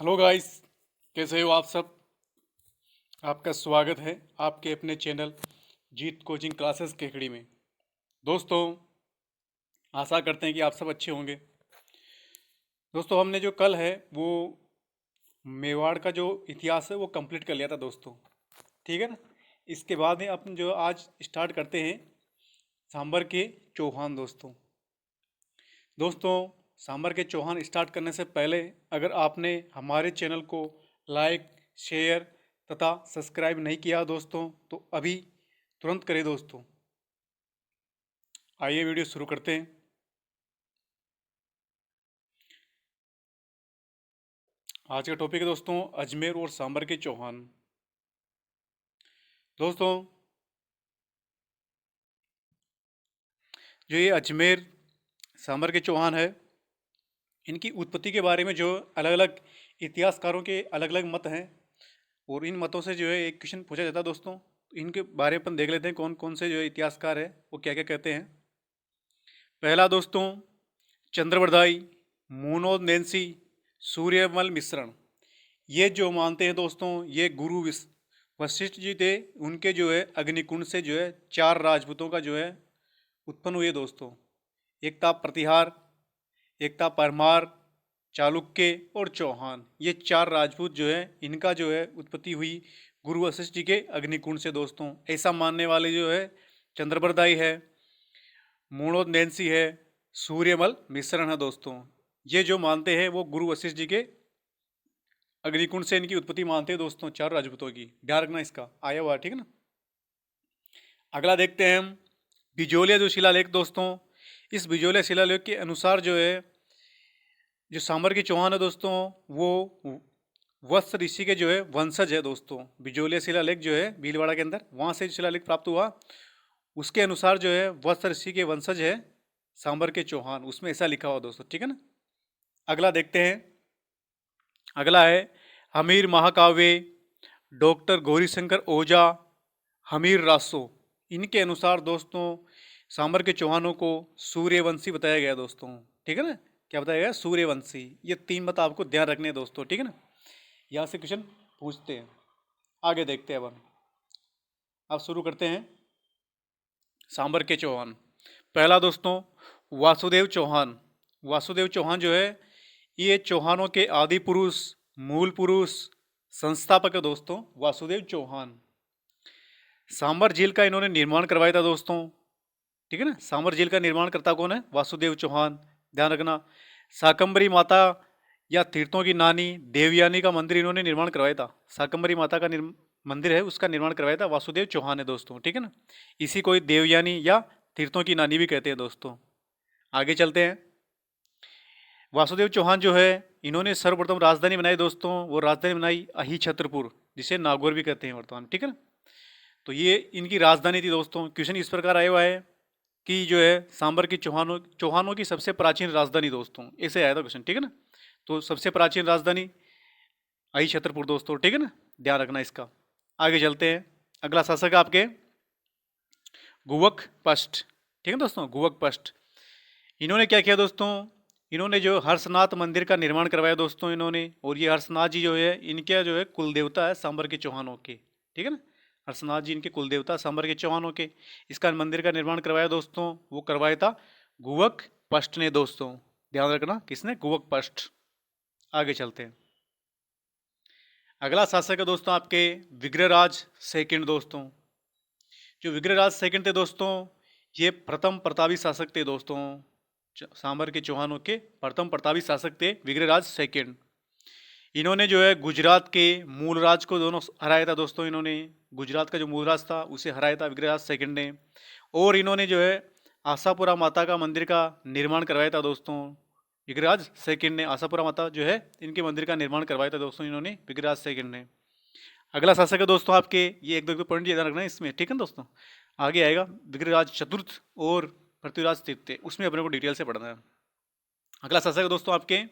Hello guys, कैसे हो आप सब। आपका स्वागत है आपके अपने चैनल जीत कोचिंग क्लासेस केकड़ी में। दोस्तों, आशा करते हैं कि आप सब अच्छे होंगे। दोस्तों, हमने जो कल है वो मेवाड़ का जो इतिहास है वो कंप्लीट कर लिया था दोस्तों। ठीक है ना। इसके बाद में अपन जो आज स्टार्ट करते हैं सांबर के चौहान दोस्तों। दोस्तों, सांबर के चौहान स्टार्ट करने से पहले अगर आपने हमारे चैनल को लाइक, शेयर तथा सब्सक्राइब नहीं किया दोस्तों तो अभी तुरंत करें दोस्तों। आइए वीडियो शुरू करते हैं। आज का टॉपिक है दोस्तों अजमेर और सांबर के चौहान। दोस्तों, जो ये अजमेर सांबर के चौहान है, इनकी उत्पत्ति के बारे में जो अलग अलग इतिहासकारों के अलग अलग मत हैं और इन मतों से जो है एक क्वेश्चन पूछा जाता है दोस्तों। इनके बारे में अपन देख लेते हैं कौन कौन से जो है इतिहासकार है वो क्या क्या कहते हैं। पहला दोस्तों चंद्रवरदाई, मूनोद नैन्सी, सूर्यमल मिश्रण। ये जो मानते हैं दोस्तों ये गुरु वशिष्ठ जी थे, उनके जो है अग्निकुंड से जो है 4 राजपूतों का जो है उत्पन्न हुए दोस्तों। एक था प्रतिहार, एक था परमार, चालुक्य और चौहान। ये 4 राजपूत जो है इनका जो है उत्पत्ति हुई गुरु वशिष्ठ जी के अग्निकुंड से दोस्तों। ऐसा मानने वाले जो है चंद्रप्रदाई है, मूणोद नैन्सी है, सूर्यमल मिश्रण है दोस्तों। ये जो मानते हैं वो गुरु वशिष्ठ जी के अग्निकुंड से इनकी उत्पत्ति मानते हैं दोस्तों, 4 राजपूतों की। ध्यान रखना इसका, आया हुआ ठीक है ना। अगला देखते हैं हम बिजोलिया जो शिलालेख दोस्तों। इस बिजोलिया शिलालेख के अनुसार जो है जो सांबर के चौहान है दोस्तों वो वत्स ऋषि के जो है वंशज है दोस्तों। बिजोलिया शिलालेख जो है भीलवाड़ा के अंदर वहाँ से शिलालेख प्राप्त हुआ, उसके अनुसार जो है वत्स ऋषि के वंशज है सांबर के चौहान, उसमें ऐसा लिखा हुआ दोस्तों। ठीक है ना। अगला देखते हैं। अगला है हमीर महाकाव्य, डॉक्टर गौरीशंकर ओझा, हमीर रासो। इनके अनुसार दोस्तों सांबर के चौहानों को सूर्यवंशी बताया गया दोस्तों। ठीक है ना। क्या बताया गया? सूर्यवंशी। ये 3 मत आपको ध्यान रखने हैं दोस्तों। ठीक है ना। यहाँ से क्वेश्चन पूछते हैं। आगे देखते हैं अब शुरू करते हैं सांबर के चौहान। पहला दोस्तों वासुदेव चौहान। वासुदेव चौहान जो है ये चौहानों के आदि पुरुष, मूल पुरुष, संस्थापक है दोस्तों वासुदेव चौहान। सांबर झील का इन्होंने निर्माण करवाया था दोस्तों। ठीक है ना। सांबर झील का निर्माण करता कौन है? वासुदेव चौहान। ध्यान रखना। शाकंभरी माता या तीर्थों की नानी देवयानी का मंदिर इन्होंने निर्माण करवाया था। शाकंभरी माता का मंदिर है उसका निर्माण करवाया था वासुदेव चौहान है दोस्तों। ठीक है ना। इसी को देवयानी या तीर्थों की नानी भी कहते हैं दोस्तों। आगे चलते हैं। वासुदेव चौहान जो है इन्होंने सर्वप्रथम राजधानी बनाई दोस्तों। वो राजधानी बनाई अही छत्रपुर, जिसे नागौर भी कहते हैं वर्तमान। ठीक है ना। तो ये इनकी राजधानी थी दोस्तों। क्वेश्चन इस प्रकार आया हुआ है कि जो है सांबर की चौहानों की सबसे प्राचीन राजधानी दोस्तों, ऐसे आया था क्वेश्चन। ठीक है ना। तो सबसे प्राचीन राजधानी अही छत्रपुर दोस्तों। ठीक है ना। ध्यान रखना इसका। आगे चलते हैं। अगला शासक है आपके गुवक पष्ट। ठीक है दोस्तों, गुवक पष्ट। इन्होंने क्या किया दोस्तों? इन्होंने जो हर्षनाथ मंदिर का निर्माण करवाया दोस्तों इन्होंने। और ये हर्षनाथ जी जो है इनके जो है कुल देवता है सांबर के चौहानों के। ठीक है ना। हर्षनाथ जी इनके कुल देवता सांबर के चौहानों के। इसका मंदिर का निर्माण करवाया दोस्तों, वो करवाया था गुवक पष्ट ने दोस्तों। ध्यान रखना, किसने? गुवक पष्ट। आगे चलते हैं। अगला शासक है दोस्तों आपके विग्रहराज सेकंड दोस्तों। जो विग्रहराज सेकंड थे दोस्तों ये प्रथम प्रतापी शासक थे दोस्तों। सांबर के चौहानों के प्रथम प्रतापी शासक थे विग्रहराज सेकंड। इन्होंने जो है गुजरात के मूलराज को दोनों हराया था दोस्तों। इन्होंने गुजरात का जो मूलराज था उसे हराया था विग्रहराज सेकंड ने। और इन्होंने जो है आशापुरा माता का मंदिर का निर्माण करवाया था दोस्तों। विग्रहराज सेकंड ने आशापुरा माता जो है इनके मंदिर का निर्माण करवाया था दोस्तों इन्होंने, विग्रहराज सेकंड ने। अगला शासक है दोस्तों आपके, ये एक दो पॉइंट याद रखना है इसमें। ठीक है दोस्तों। आगे आएगा विग्रहराज चतुर्थ और पृथ्वीराज तृतीय, उसमें अपने को डिटेल से पढ़ना है। अगला शासक है दोस्तों आपके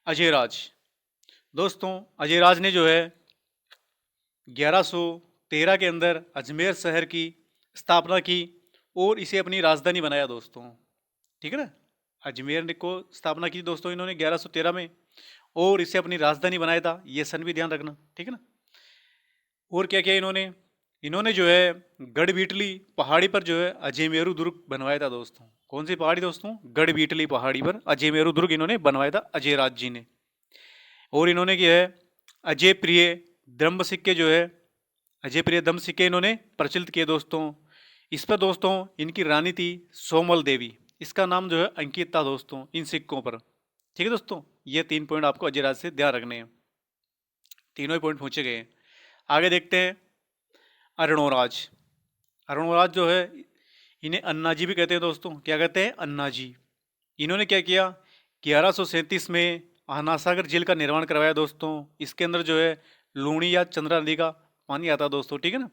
अजयराज। दोस्तों अजयराज ने जो है 1113 के अंदर अजमेर शहर की स्थापना की और इसे अपनी राजधानी बनाया दोस्तों। ठीक है ना। अजमेर को स्थापना की दोस्तों इन्होंने 1113 में। और इसे अपनी राजधानी बनाया था, ये सन भी ध्यान रखना, ठीक है ना। और क्या किया इन्होंने, इन्होंने जो है गढ़बीटली पहाड़ी पर जो है अजयमेरू दुर्ग बनवाया था दोस्तों। कौन सी पहाड़ी दोस्तों, गढ़बीटली पहाड़ी पर अजयमेरू दुर्ग इन्होंने बनवाया था अजयराज जी ने। और इन्होंने क्या है अजय प्रिय दम्भ सिक्के जो है, अजय प्रिय दम्भ सिक्के इन्होंने प्रचलित किए दोस्तों। इस पर दोस्तों इनकी रानी थी सोमल देवी, इसका नाम जो है अंकित था दोस्तों इन सिक्कों पर, ठीक है दोस्तों। ये 3 पॉइंट आपको अजयराज से ध्यान रखने हैं, तीनों ही पॉइंट पूछे गए हैं। आगे देखते हैं अरुणोराज। अरुणोराज जो है इन्हें अन्ना जी भी कहते हैं दोस्तों, क्या कहते हैं, अन्ना जी। इन्होंने क्या किया, 1137 में आनासागर झील का निर्माण करवाया दोस्तों। इसके अंदर जो है लूणी या चंद्रा नदी का पानी आता है दोस्तों, ठीक है ना।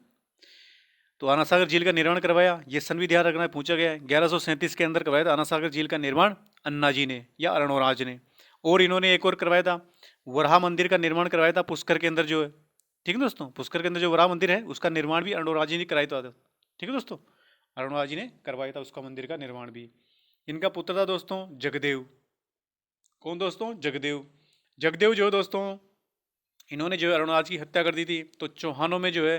तो आनासागर झील का निर्माण करवाया, ये सन भी ध्यान रखना है, पूछा गया है। 1137 के अंदर करवाया था आनासागर झील का निर्माण अन्ना जी ने या अरुणोराज ने। और इन्होंने एक और करवाया था, वराह मंदिर का निर्माण करवाया था पुष्कर के अंदर जो है, ठीक है दोस्तों। पुष्कर के अंदर जो वराह मंदिर है उसका निर्माण भी अरुणोराज जी ने कराया था, ठीक है दोस्तों। अरुणोराज जी ने करवाया था उसका मंदिर का निर्माण भी। इनका पुत्र था दोस्तों जगदेव। कौन दोस्तों, जगदेव। जगदेव जो है दोस्तों इन्होंने जो है अरुणराज की हत्या कर दी थी। तो चौहानों में जो है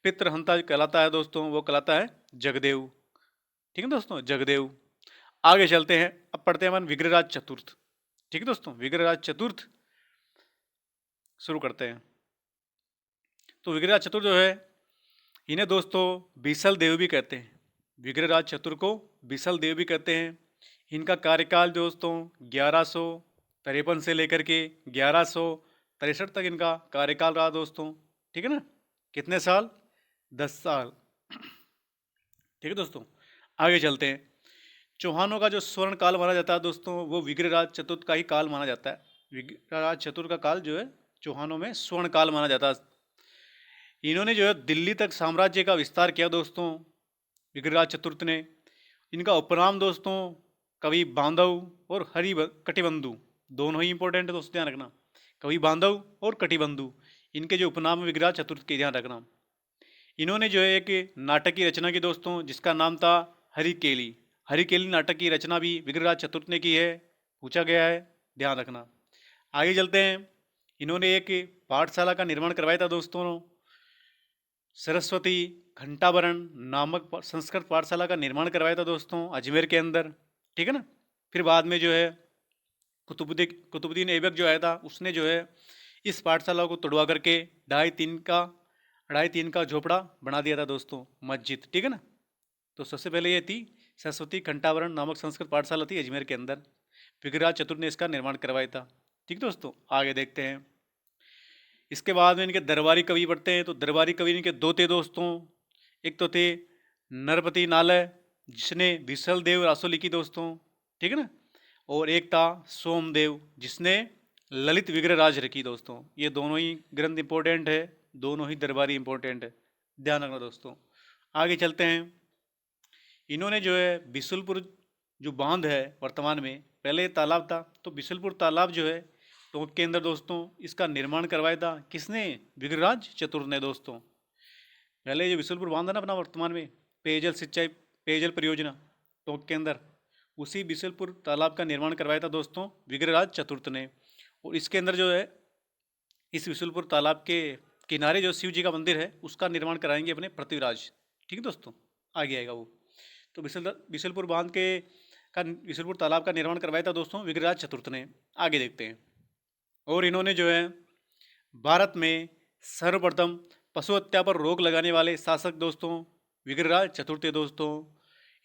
पितृहंता कहलाता है दोस्तों, वो कहलाता है जगदेव, ठीक है दोस्तों, जगदेव। आगे चलते हैं, अब पढ़ते हैं अपन विग्रहराज चतुर्थ, ठीक है दोस्तों। विग्रहराज चतुर्थ शुरू करते हैं। तो विग्रहराज चतुर्थ जो है इन्हें दोस्तों बीसल देव भी कहते हैं। विग्रहराज चतुर्थ को बीसल देव भी कहते हैं। इनका कार्यकाल दोस्तों 1153 से लेकर के 1163 तक इनका कार्यकाल रहा दोस्तों, ठीक है ना। कितने साल, 10 साल, ठीक है दोस्तों। आगे चलते हैं। चौहानों का जो स्वर्ण काल माना जाता है दोस्तों वो विग्रहराज चतुर्थ का ही काल माना जाता है। विग्रहराज चतुर्थ का काल जो है चौहानों में स्वर्ण काल माना जाता है। इन्होंने जो है दिल्ली तक साम्राज्य का विस्तार किया दोस्तों विग्रहराज चतुर्थ ने। इनका उपनाम दोस्तों कवि बांधव और हरि कटिबंधु दोनों ही इंपॉर्टेंट है दोस्तों, ध्यान रखना। कवि बांधव और कटिबंधु इनके जो उपनाम है विग्रहराज चतुर्थ के, ध्यान रखना। इन्होंने जो है एक नाटक की रचना की दोस्तों जिसका नाम था हरिकेली। हरिकेली नाटक की रचना भी विग्रहराज चतुर्थ ने की है, पूछा गया है, ध्यान रखना। आगे चलते हैं। इन्होंने एक पाठशाला का निर्माण करवाया था दोस्तों, सरस्वती घंटाभरण नामक संस्कृत पाठशाला का निर्माण करवाया था दोस्तों अजमेर के अंदर, ठीक है ना। फिर बाद में जो है कुतुबुद्दीन ऐबक जो आया था उसने जो है इस पाठशाला को तोड़वा करके 2.5-3 का झोपड़ा बना दिया था दोस्तों, मस्जिद, ठीक है ना। तो सबसे पहले ये थी सरस्वती घंटाभरण नामक संस्कृत पाठशाला थी अजमेर के अंदर, विग्रहराज चतुर्थ ने इसका निर्माण करवाया था, ठीक दोस्तों। आगे देखते हैं। इसके बाद में इनके दरबारी कवि पढ़ते हैं। तो दरबारी कवि इनके दो थे दोस्तों, एक तो थे नरपति नालय जिसने विसल देव रासो लिखी दोस्तों, ठीक है ना। और एक था सोमदेव जिसने ललित विग्रहराज रखी दोस्तों। ये दोनों ही ग्रंथ इंपॉर्टेंट है, दोनों ही दरबारी इंपॉर्टेंट है, ध्यान रखना दोस्तों। आगे चलते हैं। इन्होंने जो है बिशुलपुर जो बांध है वर्तमान में, पहले तालाब था, तो बिशुलपुर तालाब जो है टोंक के अंदर दोस्तों इसका निर्माण करवाया था किसने, विग्रहराज चतुर्थ ने दोस्तों। पहले जो बिशुलपुर बांध है ना अपना वर्तमान में पेयजल सिंचाई पेयजल परियोजना टोंक के अंदर, उसी बिशुलपुर तालाब का निर्माण करवाया था दोस्तों विग्रहराज चतुर्थ ने। और इसके अंदर जो है इस बिशुलपुर तालाब के किनारे जो शिव जी का मंदिर है उसका निर्माण कराएंगे अपने पृथ्वीराज, ठीक है दोस्तों, आगे आएगा वो। तो बिशुलपुर बांध के का बिशुलपुर तालाब का निर्माण करवाया था दोस्तों विग्रहराज चतुर्थ ने। आगे देखते हैं। और इन्होंने जो है भारत में सर्वप्रथम पशु हत्या पर रोक लगाने वाले शासक दोस्तों विग्रहराज चतुर्थ दोस्तों।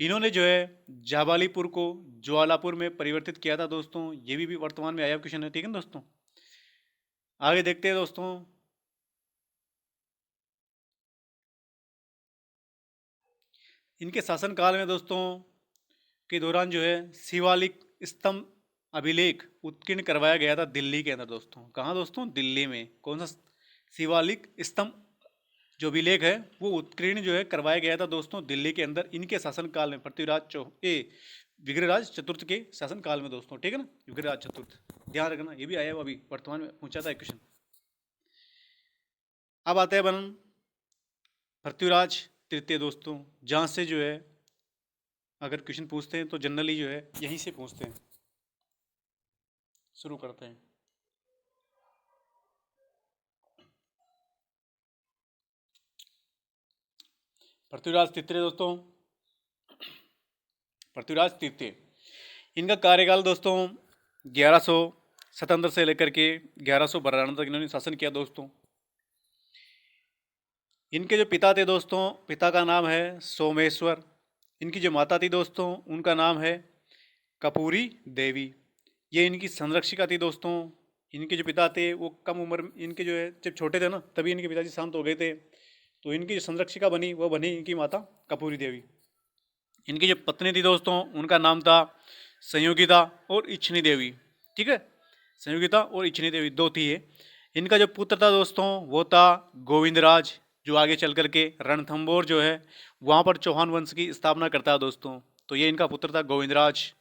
इन्होंने जो है जाबालीपुर को ज्वालापुर में परिवर्तित किया था दोस्तों, ये भी वर्तमान में आया क्वेश्चन है, ठीक है दोस्तों। आगे देखते हैं दोस्तों। इनके शासनकाल में दोस्तों के दौरान जो है शिवालिक स्तंभ अभिलेख उत्कीर्ण करवाया गया था दिल्ली के अंदर दोस्तों। कहाँ दोस्तों, दिल्ली में। कौन सा शिवालिक स्तंभ जो अभिलेख है वो उत्कीर्ण जो है करवाया गया था दोस्तों दिल्ली के अंदर इनके शासनकाल में, पृथ्वीराज विग्रहराज चतुर्थ के शासनकाल में दोस्तों, ठीक है ना। विग्रहराज चतुर्थ ध्यान रखना, ये भी आया हुआ अभी वर्तमान में पूछा था क्वेश्चन। अब आते हैं अपन पृथ्वीराज तृतीय दोस्तों, जहाँ से जो है अगर क्वेश्चन पूछते हैं तो जनरली जो है यहीं से पूछते हैं। शुरू करते हैं। पृथ्वीराज तृतीय दोस्तों, पृथ्वीराज तृतीय, इनका कार्यकाल दोस्तों 1177 से लेकर के 1192 तक इन्होंने शासन किया दोस्तों। इनके जो पिता थे दोस्तों, पिता का नाम है सोमेश्वर। इनकी जो माता थी दोस्तों, उनका नाम है कपूरी देवी। ये इनकी संरक्षिका थी दोस्तों। इनके जो पिता थे वो कम उम्र, इनके जो है जब छोटे थे ना तभी इनके पिताजी शांत हो गए थे, तो इनकी जो संरक्षिका बनी वो बनी इनकी माता कपूरी देवी। इनकी जो पत्नी थी दोस्तों, उनका नाम था संयोगिता और इच्छनी देवी। ठीक है, संयोगिता और इच्छनी देवी दो थी ये। इनका जो पुत्र था दोस्तों वो था गोविंदराज, जो आगे चल करके रणथंबोर जो है वहाँ पर चौहान वंश की स्थापना करता है दोस्तों। तो ये इनका पुत्र था गोविंदराज।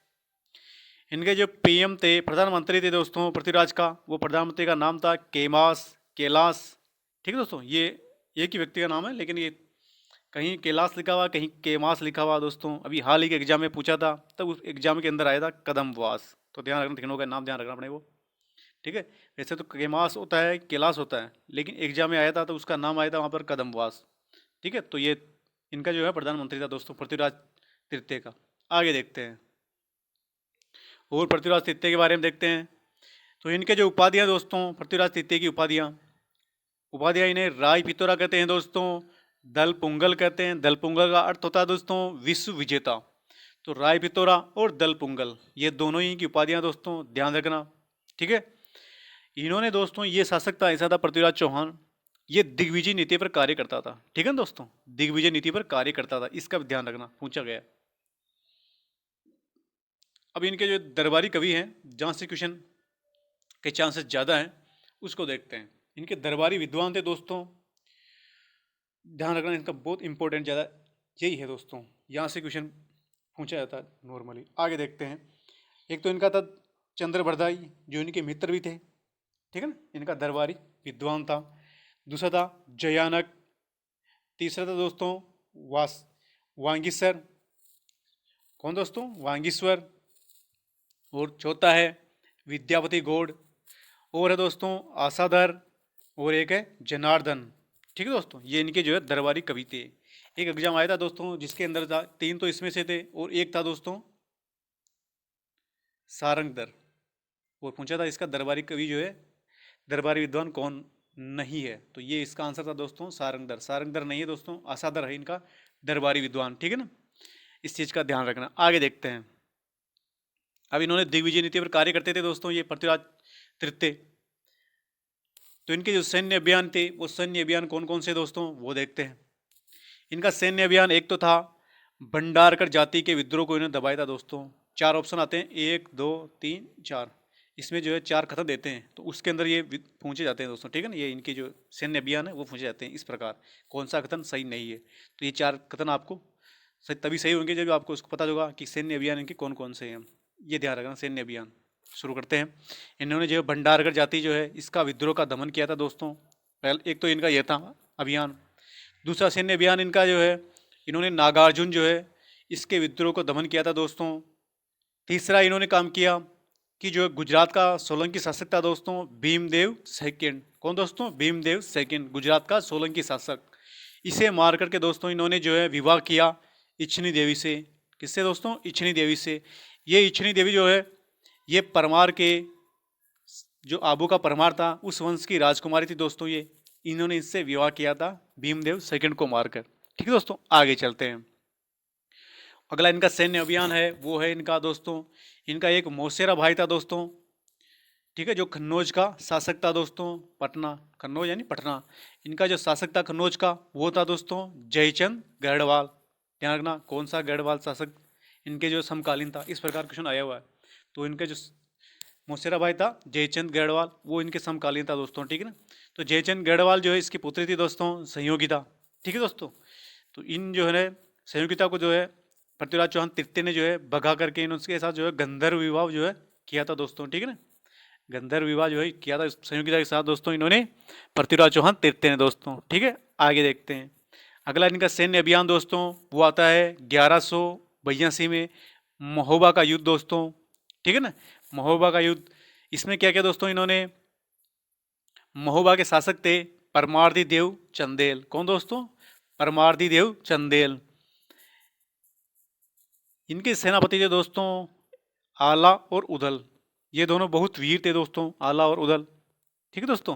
इनके जो पीएम थे, प्रधानमंत्री थे दोस्तों पृथ्वीराज का, वो प्रधानमंत्री का नाम था कैलाश। ठीक है दोस्तों, ये एक ही व्यक्ति का नाम है, लेकिन ये कहीं कैलाश लिखा हुआ, कहीं केमास लिखा हुआ दोस्तों। अभी हाल ही के एग्जाम में पूछा था, तब उस एग्जाम के अंदर आया था कदमवास। तो ध्यान रखना, तीनों का नाम ध्यान रखना अपने को। ठीक है, वैसे तो केमास होता है, कैलाश होता है, लेकिन एग्जाम में आया था तो उसका नाम आया था वहाँ पर कदमवास। ठीक है, तो ये इनका जो है प्रधानमंत्री था दोस्तों पृथ्वीराज तृतीय का। आगे देखते हैं और पृथ्वीराज तृतीय के बारे में देखते हैं। तो इनके जो उपाधियाँ दोस्तों, पृथ्वीराज तृतीय की उपाधियाँ इन्हें राय पितोरा कहते हैं दोस्तों, दल पुंगल कहते हैं। दल पुंगल का अर्थ होता है दोस्तों विश्व विजेता। तो राय पितोरा और दल पुंगल ये दोनों ही की उपाधियाँ दोस्तों, ध्यान रखना। ठीक है, इन्होंने दोस्तों, ये शासक था ऐसा था पृथ्वीराज चौहान, ये दिग्विजय नीति पर कार्य करता था। ठीक है दोस्तों, दिग्विजय नीति पर कार्य करता था, इसका भी ध्यान रखना, पूछा गया। अब इनके जो दरबारी कवि हैं, जहाँ से क्वेश्चन के चांसेस ज़्यादा हैं, उसको देखते हैं। इनके दरबारी विद्वान थे दोस्तों, ध्यान रखना, इनका बहुत इंपॉर्टेंट ज़्यादा यही है दोस्तों, यहाँ से क्वेश्चन पूछा जाता है नॉर्मली। आगे देखते हैं। एक तो इनका था चंद्रबरदाई, जो इनके मित्र भी थे। ठीक है ना, इनका दरबारी विद्वान था। दूसरा था जयानक। तीसरा था दोस्तों वांगीसर। कौन दोस्तों? वांगीश्वर। और चौथा है विद्यापति गौड़। और है दोस्तों आसाधर। और एक है जनार्दन। ठीक है दोस्तों, ये इनके जो है दरबारी कवि थे। एक एग्जाम आया था दोस्तों जिसके अंदर था, 3 तो इसमें से थे और एक था दोस्तों सारंगधर, और पूछा था इसका दरबारी कवि जो है, दरबारी विद्वान कौन नहीं है। तो ये इसका आंसर था दोस्तों सारंगधर। सारंगधर नहीं है दोस्तों, आसाधर है इनका दरबारी विद्वान। ठीक है ना, इस चीज़ का ध्यान रखना। आगे देखते हैं। अब इन्होंने दिग्विजय नीति पर कार्य करते थे दोस्तों, ये पृथ्वीराज तृतीय। तो इनके जो सैन्य अभियान थे, वो सैन्य अभियान कौन कौन से दोस्तों, वो देखते हैं। इनका सैन्य अभियान एक तो था भंडारकर जाति के विद्रोह को इन्होंने दबाया था दोस्तों। 4 ऑप्शन आते हैं, 1 2 3 4, इसमें जो है 4 कथन देते हैं, तो उसके अंदर ये पूछे जाते हैं दोस्तों। ठीक है ना, ये इनके जो सैन्य अभियान है वो पूछे जाते हैं इस प्रकार, कौन सा कथन सही नहीं है। तो ये 4 कथन आपको सही तभी सही होंगे जब आपको उसको पता होगा कि सैन्य अभियान इनके कौन कौन से हैं। ये ध्यान रखना। सैन्य अभियान शुरू करते हैं। इन्होंने जो भंडारकर जाति जो है इसका विद्रोह का दमन किया था दोस्तों। पहले एक तो इनका यह था अभियान। दूसरा सैन्य अभियान इनका जो है, इन्होंने नागार्जुन जो है इसके विद्रोह को दमन किया था दोस्तों। तीसरा इन्होंने काम किया कि जो गुजरात का सोलंकी शासक था दोस्तों भीमदेव सेकंड। कौन दोस्तों? भीमदेव सेकंड, गुजरात का सोलंकी शासक। इसे मार करके दोस्तों इन्होंने जो है विवाह किया इच्छनी देवी से। किससे दोस्तों? इच्छनी देवी से। ये इच्छनी देवी जो है ये परमार के, जो आबू का परमार था उस वंश की राजकुमारी थी दोस्तों। ये इन्होंने इससे विवाह किया था भीमदेव सेकंड को मारकर। ठीक है दोस्तों, आगे चलते हैं। अगला इनका सैन्य अभियान है वो है इनका दोस्तों, इनका एक मौसेरा भाई था दोस्तों। ठीक है, जो कन्नौज का शासक था दोस्तों, पटना, कन्नौज यानी पटना। इनका जो शासक था कन्नौज का वो था दोस्तों जयचंद गढ़वाल। ध्यान रखना, कौन सा गढ़वाल शासक इनके जो समकालीन था, इस प्रकार क्वेश्चन आया हुआ है। तो इनका जो मौसेरा भाई था जयचंद गढ़वाल, वो इनके समकालीन था दोस्तों। ठीक है ना, तो जयचंद गढ़वाल जो है इसकी पुत्री थी दोस्तों संयोगिता। ठीक है दोस्तों, तो इन जो है संयोगिता को जो है पृथ्वीराज चौहान तृतीय ने जो है भगा करके इनके साथ जो है गंधर्व विवाह जो है किया था दोस्तों। ठीक है ना, गंधर्व विवाह जो है किया था संयोगिता के साथ दोस्तों इन्होंने, पृथ्वीराज चौहान तृतीय ने दोस्तों। ठीक है, आगे देखते हैं। अगला इनका सैन्य अभियान दोस्तों वो आता है 1182 में, महोबा का युद्ध दोस्तों। ठीक है ना, महोबा का युद्ध। इसमें क्या किया दोस्तों इन्होंने, महोबा के शासक थे परमार्दी देव चंदेल। कौन दोस्तों? परमार्दी देव चंदेल। इनके सेनापति थे दोस्तों आला और उदल। ये दोनों बहुत वीर थे दोस्तों, आला और उदल। ठीक है दोस्तों।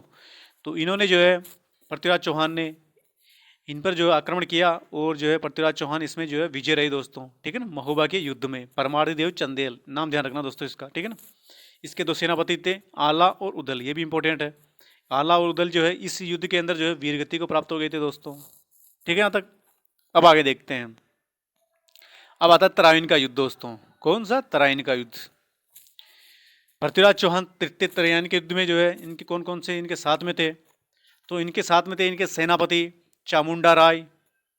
तो इन्होंने जो है पृथ्वीराज चौहान ने इन पर जो है आक्रमण किया और जो है पृथ्वीराज चौहान इसमें जो है विजय रही दोस्तों। ठीक है ना, महोबा के युद्ध में। परमार्दी देव चंदेल नाम ध्यान रखना दोस्तों इसका। ठीक है ना। इसके दो सेनापति थे आला और उदल, ये भी इंपॉर्टेंट है। आला और उदल जो है इस युद्ध के अंदर जो है वीरगति को प्राप्त हो गए थे दोस्तों। ठीक है यहाँ तक। अब आगे देखते हैं। अब आता है तराइन का युद्ध दोस्तों। कौन सा? तराइन का युद्ध। पृथ्वीराज चौहान तृतीय तराइन के युद्ध में जो है इनके कौन कौन से इनके साथ में थे? तो इनके साथ में थे इनके सेनापति चामुंडा राय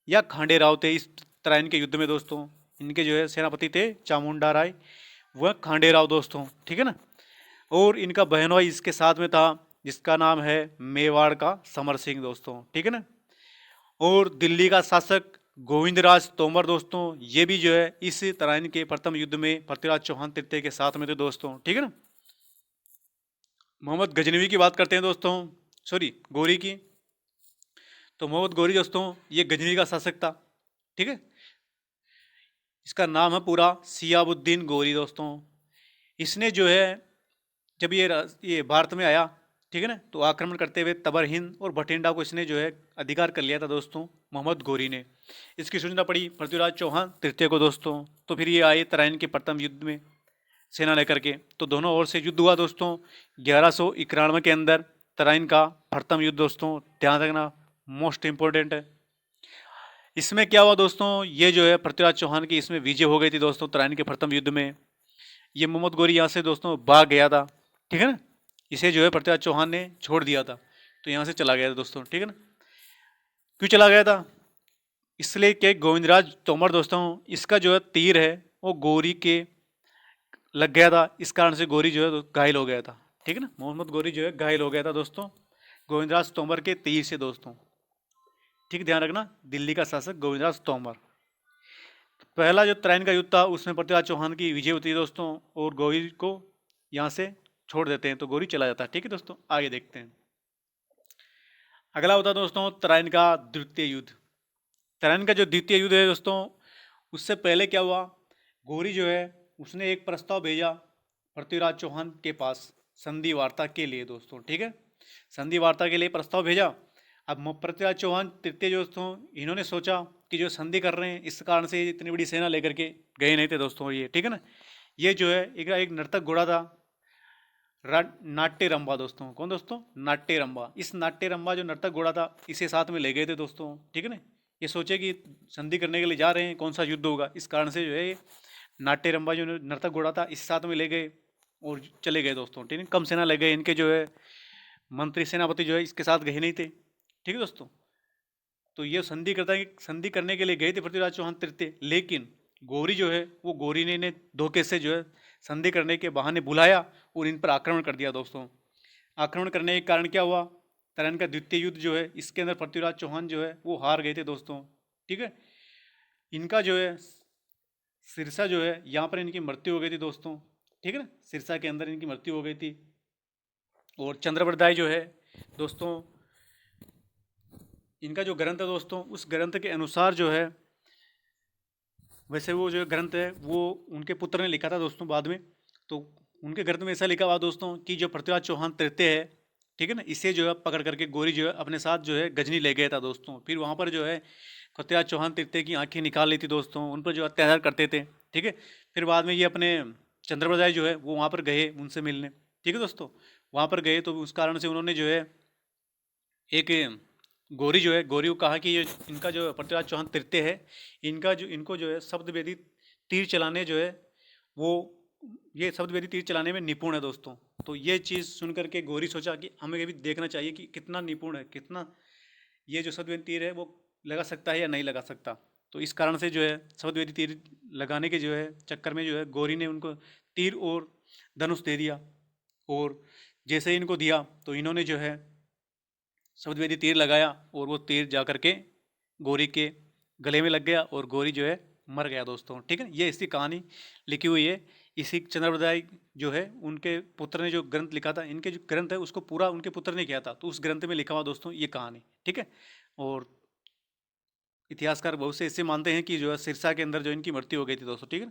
या खांडे राव थे इस तराइन के युद्ध में दोस्तों। इनके जो है सेनापति थे चामुंडा राय व खांडे राव दोस्तों। ठीक है ना। और इनका बहन भाई इसके साथ में था जिसका नाम है मेवाड़ का समर सिंह दोस्तों। ठीक है ना। और दिल्ली का शासक गोविंदराज तोमर दोस्तों, ये भी जो है इस तराइन के प्रथम युद्ध में पृथ्वीराज चौहान तृतीय के साथ में थे दोस्तों। ठीक है ना। मोहम्मद गजनवी की बात करते हैं दोस्तों, सॉरी गोरी की। तो मोहम्मद गोरी दोस्तों ये गजनवी का शासक था। ठीक है। इसका नाम है पूरा सियाबुद्दीन गोरी दोस्तों। इसने जो है जब ये भारत में आया, ठीक है ना, तो आक्रमण करते हुए तबर हिंद और भटिंडा को इसने जो है अधिकार कर लिया था दोस्तों मोहम्मद गोरी ने। इसकी सूचना पड़ी पृथ्वीराज चौहान तृतीय को दोस्तों। तो फिर ये आए तराइन के प्रथम युद्ध में सेना लेकर के। तो दोनों ओर से युद्ध हुआ दोस्तों 1191 के अंदर। तराइन का प्रथम युद्ध दोस्तों, ध्यान रखना, मोस्ट इंपॉर्टेंट है। इसमें क्या हुआ दोस्तों, ये जो है पृथ्वीराज चौहान की इसमें विजय हो गई थी दोस्तों तराइन के प्रथम युद्ध में। ये मोहम्मद गोरी यहाँ से दोस्तों भाग गया था। ठीक है ना। इसे जो है पृथ्वीराज चौहान ने छोड़ दिया था, तो यहाँ से चला गया था दोस्तों। ठीक है ना। क्यों चला गया था? इसलिए कि गोविंदराज तोमर दोस्तों इसका जो है तीर है वो गोरी के लग गया था। इस कारण से गोरी जो है घायल हो गया था। ठीक है ना। मोहम्मद गोरी जो है घायल हो गया था दोस्तों गोविंदराज तोमर के तीर से दोस्तों। ठीक, ध्यान रखना, दिल्ली का शासक गोविंदराज तोमर। पहला जो तराइन का युद्ध था उसमें पृथ्वीराज चौहान की विजय होती है दोस्तों और गोरी को यहाँ से छोड़ देते हैं, तो गोरी चला जाता है। ठीक है दोस्तों, आगे देखते हैं। अगला होता है दोस्तों तराइन का द्वितीय युद्ध। तराइन का जो द्वितीय युद्ध है दोस्तों, उससे पहले क्या हुआ, गोरी जो है उसने एक प्रस्ताव भेजा पृथ्वीराज चौहान के पास संधि वार्ता के लिए दोस्तों। ठीक है, संधि वार्ता के लिए प्रस्ताव भेजा। अब पृथ्वीराज चौहान तृतीय दोस्तों इन्होंने सोचा कि जो संधि कर रहे हैं इस कारण से इतनी बड़ी सेना लेकर के गए नहीं थे दोस्तों ये। ठीक है ना। ये जो है एक नर्तक घोड़ा था नाट्य रंबा दोस्तों। कौन दोस्तों? नाट्य रंबा। इस नाट्य रंबा जो नर्तक घोड़ा था इसे साथ में ले गए थे दोस्तों। ठीक है ना। ये सोचे कि संधि करने के लिए जा रहे हैं, कौन सा युद्ध होगा, इस कारण से जो है नाट्य रंबा जो नर्तक घोड़ा था इस साथ में ले गए और चले गए दोस्तों। ठीक है, कम सेना ले गए। इनके जो है मंत्री सेनापति जो है इसके साथ गए नहीं थे। ठीक है दोस्तों। तो ये संधि करने के लिए गए थे पृथ्वीराज चौहान तृतीय, लेकिन गोरी जो है वो गोरी ने इन्हें धोखे से जो है संधि करने के बहाने बुलाया और इन पर आक्रमण कर दिया दोस्तों। आक्रमण करने के कारण क्या हुआ, तराइन का द्वितीय युद्ध जो है इसके अंदर पृथ्वीराज चौहान जो है वो हार गए थे दोस्तों। ठीक है। इनका जो है सिरसा जो है यहाँ पर इनकी मृत्यु हो गई थी दोस्तों। ठीक है ना, सिरसा के अंदर इनकी मृत्यु हो गई थी। और चंद्रप्रदाय जो है दोस्तों इनका जो ग्रंथ है दोस्तों, उस ग्रंथ के अनुसार जो है, वैसे वो जो ग्रंथ है वो उनके पुत्र ने लिखा था दोस्तों बाद में। तो उनके ग्रंथ में ऐसा लिखा हुआ दोस्तों कि जो पृथ्वीराज चौहान तृतीय है, ठीक है ना, इसे जो है पकड़ करके गोरी जो है अपने साथ जो है गजनी ले गया था दोस्तों। फिर वहाँ पर जो है पृथ्वीराज चौहान तृतीय की आंखें निकाल ली थी दोस्तों, उन पर जो अत्याचार करते थे। ठीक है। फिर बाद में ये अपने चंद्रप्रदाय जो है वो वहाँ पर गए उनसे मिलने। ठीक है दोस्तों, वहाँ पर गए तो उस कारण से उन्होंने जो है एक गोरी जो है, गोरी को कहा कि ये इनका जो पृथ्वीराज चौहान तृतीय है, इनको जो है शब्द वेदी तीर चलाने जो है वो ये शब्द वेदी तीर चलाने में निपुण है दोस्तों। तो ये चीज़ सुन करके गोरी सोचा कि हमें भी देखना चाहिए कि कितना निपुण है, कितना ये जो शब्द वेदी तीर है वो लगा सकता है या नहीं लगा सकता। तो इस कारण से जो है शब्द वेदी तीर लगाने के जो है चक्कर में जो है गोरी ने उनको तीर और धनुष दे दिया। और जैसे ही इनको दिया तो इन्होंने जो है शब्दवेदी तीर लगाया और वो तीर जा करके गोरी के गले में लग गया और गोरी जो है मर गया दोस्तों। ठीक है, ये इसकी कहानी लिखी हुई है। इसी चंद्रप्रदाय जो है उनके पुत्र ने जो ग्रंथ लिखा था, इनके जो ग्रंथ है उसको पूरा उनके पुत्र ने किया था, तो उस ग्रंथ में लिखा हुआ दोस्तों ये कहानी। ठीक है। और इतिहासकार बहुत से ऐसे मानते हैं कि जो है सिरसा के अंदर जो इनकी मृत्यु हो गई थी दोस्तों, ठीक है।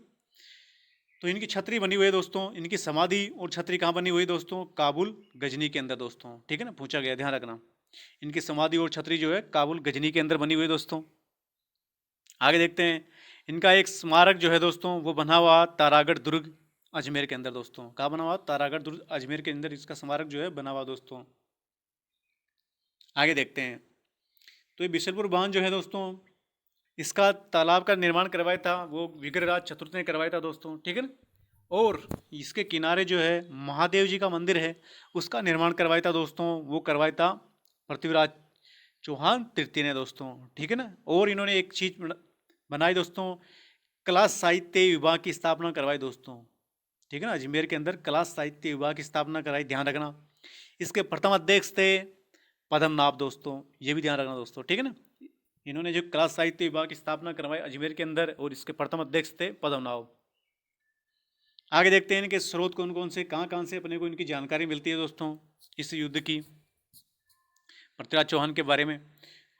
तो इनकी छतरी बनी हुई है दोस्तों, इनकी समाधि और छतरी कहाँ बनी हुई है दोस्तों? काबुल गजनी के अंदर दोस्तों, ठीक है ना, पूछा गया, ध्यान रखना। इनकी समाधि और छतरी जो है काबुल गजनी के अंदर बनी हुई है दोस्तों। आगे देखते हैं, इनका एक स्मारक जो है दोस्तों वो बना हुआ तारागढ़ दुर्ग अजमेर के अंदर दोस्तों। कहाँ बना हुआ? तारागढ़ दुर्ग अजमेर के अंदर इसका स्मारक जो है बना हुआ दोस्तों। आगे देखते हैं, तो ये बिशनपुर बांध जो है दोस्तों, इसका तालाब का निर्माण करवाया था वो विग्रहराज चतुर्थ ने करवाया था दोस्तों, ठीक है ना। और इसके किनारे जो है महादेव जी का मंदिर है, उसका निर्माण करवाया था दोस्तों, वो करवाया था पृथ्वीराज चौहान तृतीय ने दोस्तों, ठीक है ना। और इन्होंने एक चीज बनाई दोस्तों, कला साहित्य विभाग की स्थापना करवाई दोस्तों, ठीक है ना। अजमेर के अंदर कला साहित्य विभाग की स्थापना कराई, ध्यान रखना। इसके प्रथम अध्यक्ष थे पद्मनाभ दोस्तों, ये भी ध्यान रखना दोस्तों, ठीक है ना। इन्होंने जो कला साहित्य विभाग की स्थापना करवाई अजमेर के अंदर, और इसके प्रथम अध्यक्ष थे पद्मनाभ। आगे देखते हैं इनके स्रोत कौन कौन से, कहाँ कहाँ से अपने को इनकी जानकारी मिलती है दोस्तों इस युद्ध की, पृथ्वीराज चौहान के बारे में।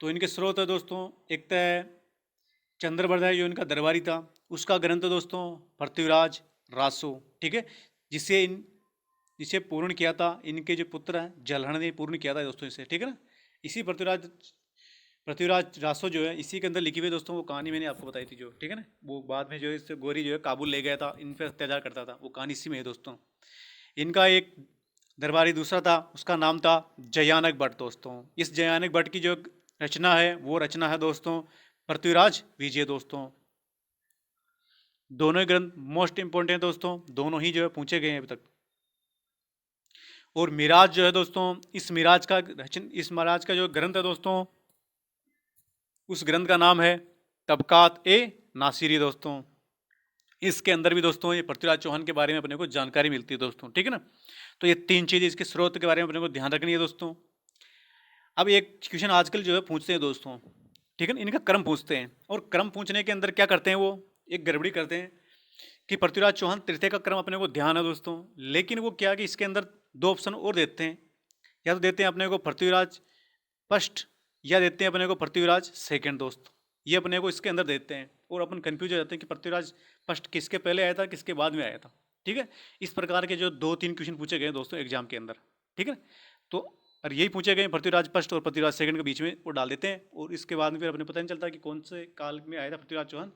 तो इनके स्रोत है दोस्तों, एक तो है चंद्रवर्धन जो इनका दरबारी था, उसका ग्रंथ दोस्तों पृथ्वीराज रासो, ठीक है, जिसे पूर्ण किया था इनके जो पुत्र हैं जलहण ने पूर्ण किया था दोस्तों इसे, ठीक है ना। इसी पृथ्वीराज रासो जो है इसी के अंदर लिखी हुई दोस्तों वो कहानी मैंने आपको बताई थी जो, ठीक है ना। वो बाद में जो है इससे गोरी जो है काबुल ले गया था, इन पर अत्याचार करता था, वो कहानी इसी में है दोस्तों। इनका एक दरबारी दूसरा था, उसका नाम था जयानक भट्ट दोस्तों। इस जयानक भट्ट की जो रचना है वो रचना है दोस्तों पृथ्वीराज विजय दोस्तों। दोनों ही ग्रंथ मोस्ट इंपोर्टेंट है दोस्तों, दोनों ही जो है पूछे गए हैं अभी तक। और मिराज जो है दोस्तों, इस मिराज का जो ग्रंथ है दोस्तों, उस ग्रंथ का नाम है तबकात ए नासिरी दोस्तों। इसके अंदर भी दोस्तों ये पृथ्वीराज चौहान के बारे में अपने को जानकारी मिलती है दोस्तों, ठीक है ना। तो ये तीन चीज़ इसके स्रोत के बारे में अपने को ध्यान रखनी है दोस्तों। अब एक क्वेश्चन आजकल जो है पूछते हैं दोस्तों, ठीक है ना, इनका क्रम पूछते हैं, और क्रम पूछने के अंदर क्या करते हैं वो एक गड़बड़ी करते हैं कि पृथ्वीराज चौहान तृतीय का क्रम अपने को ध्यान है दोस्तों, लेकिन वो क्या कि इसके अंदर दो ऑप्शन और देते हैं, या तो देते हैं अपने को पृथ्वीराज फर्स्ट, या देते हैं अपने को पृथ्वीराज सेकंड दोस्त, ये अपने को इसके अंदर देते हैं, और अपन कंफ्यूज हो जाते हैं कि पृथ्वीराज फर्स्ट किसके पहले आया था किसके बाद में आया था, ठीक है। इस प्रकार के जो 2-3 क्वेश्चन पूछे गए दोस्तों एग्जाम के अंदर, ठीक है। तो और यही पूछे गए पृथ्वीराज फर्स्ट और पृथ्वीराज सेकंड के बीच में वो डाल देते हैं, और इसके बाद में फिर अपने पता नहीं चलता कि कौन से काल में आया था पृथ्वीराज चौहान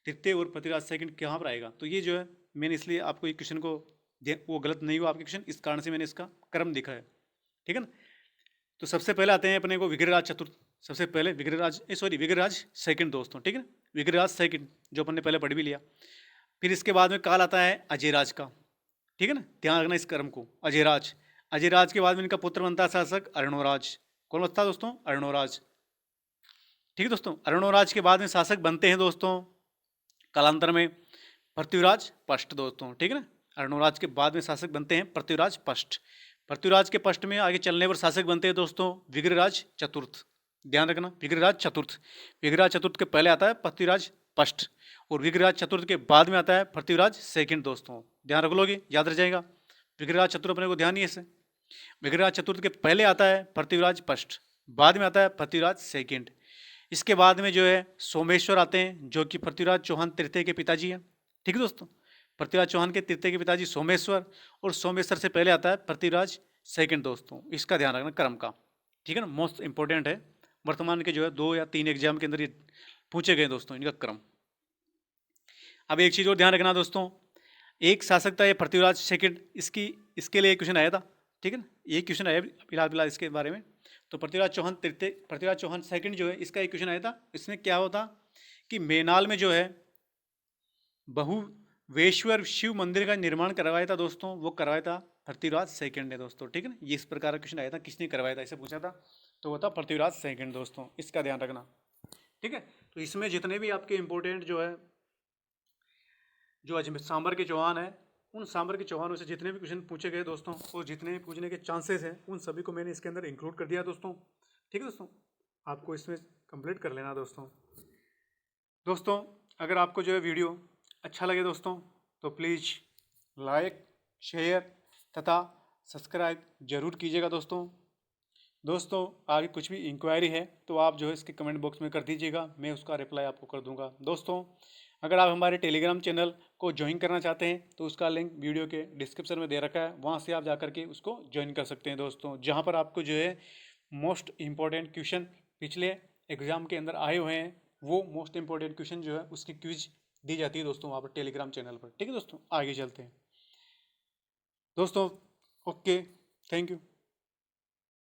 तृतीय और पृथ्वीराज सेकंड कहाँ पर आएगा। तो ये जो है मैंने इसलिए आपको ये क्वेश्चन को वो गलत नहीं हुआ आपके क्वेश्चन, इस कारण से मैंने इसका क्रम दिखा है, ठीक है ना। तो सबसे पहले आते हैं अपने को विग्रहराज चतुर्थ, सबसे पहले विग्रहराज सेकंड दोस्तों, ठीक है ना, विग्रहराज सेकंड जो अपन ने पहले पढ़ भी लिया। फिर इसके बाद में काल आता है अजयराज का, ठीक है ना, ध्यान रखना इस क्रम को। अजयराज, अजयराज के बाद में इनका पुत्र बनता है शासक अर्णोराज। कौन बनता है दोस्तों? अर्णोराज, ठीक है दोस्तों। अर्णोराज के बाद में शासक बनते हैं दोस्तों कालांतर में पृथ्वीराज फर्स्ट दोस्तों, ठीक है ना। अर्णोराज के बाद में शासक बनते हैं पृथ्वीराज फर्स्ट। पृथ्वीराज के फर्स्ट में आगे चलने पर शासक बनते हैं दोस्तों विग्रहराज चतुर्थ, ध्यान रखना विग्रहराज चतुर्थ। विग्रहराज चतुर्थ के पहले आता है पृथ्वीराज फर्स्ट, और विग्रहराज चतुर्थ के बाद में आता है पृथ्वीराज सेकंड दोस्तों, ध्यान रख लोगे, याद रह जाएगा। विग्रहराज चतुर्थ अपने को ध्यान नहीं है इसे। विग्रहराज चतुर्थ के पहले आता है पृथ्वीराज फर्स्ट, बाद में आता है पृथ्वीराज सेकंड। इसके बाद में जो है सोमेश्वर आते हैं जो कि पृथ्वीराज चौहान तृतीय के पिताजी हैं, ठीक है दोस्तों। पृथ्वीराज चौहान के तृतीय के पिताजी सोमेश्वर, और सोमेश्वर से पहले आता है पृथ्वीराज सेकंड दोस्तों, इसका ध्यान रखना क्रम का, ठीक है ना, मोस्ट इंपॉर्टेंट है। वर्तमान के जो है 2 या 3 एग्जाम के अंदर ये पूछे गए दोस्तों इनका क्रम। अब एक चीज़ और ध्यान रखना दोस्तों, एक शासक था ये पृथ्वीराज सेकंड, इसके लिए एक क्वेश्चन आया था, ठीक है ना, एक क्वेश्चन आया फिलहाल इसके बारे में। तो पृथ्वीराज चौहान तृतीय, पृथ्वीराज चौहान सेकंड जो है इसका एक क्वेश्चन आया था। इसमें क्या होता कि मेनाल में जो है बहुवेश्वर शिव मंदिर का निर्माण करवाया था दोस्तों, वो करवाया था पृथ्वीराज सेकंड ने दोस्तों, ठीक है ना। ये इस प्रकार का क्वेश्चन आया था, किसने करवाया था इसे पूछा था, तो वो था पृथ्वीराज सेकंड दोस्तों, इसका ध्यान रखना, ठीक है। तो इसमें जितने भी आपके इंपॉर्टेंट जो है जो अजमेर सांबर के चौहान है, उन सांबर के चौहानों से जितने भी क्वेश्चन पूछे गए दोस्तों और जितने भी पूछने के चांसेस हैं उन सभी को मैंने इसके अंदर इंक्लूड कर दिया दोस्तों, ठीक है दोस्तों। आपको इसमें कंप्लीट कर लेना दोस्तों। अगर आपको जो है वीडियो अच्छा लगे दोस्तों तो प्लीज़ लाइक शेयर तथा सब्सक्राइब जरूर कीजिएगा दोस्तों। दोस्तों आगे कुछ भी इंक्वायरी है तो आप जो है इसके कमेंट बॉक्स में कर दीजिएगा, मैं उसका रिप्लाई आपको कर दूंगा। दोस्तों अगर आप हमारे टेलीग्राम चैनल को ज्वाइन करना चाहते हैं तो उसका लिंक वीडियो के डिस्क्रिप्शन में दे रखा है, वहाँ से आप जा करके उसको ज्वाइन कर सकते हैं दोस्तों, जहाँ पर आपको जो है मोस्ट इम्पॉर्टेंट क्वेश्चन पिछले एग्जाम के अंदर आए हुए हैं, वो मोस्ट इम्पॉर्टेंट क्वेश्चन जो है उसकी क्विज दी जाती है दोस्तों वहाँ पर टेलीग्राम चैनल पर। ठीक है दोस्तों, आगे चलते हैं दोस्तों। Okay, thank you.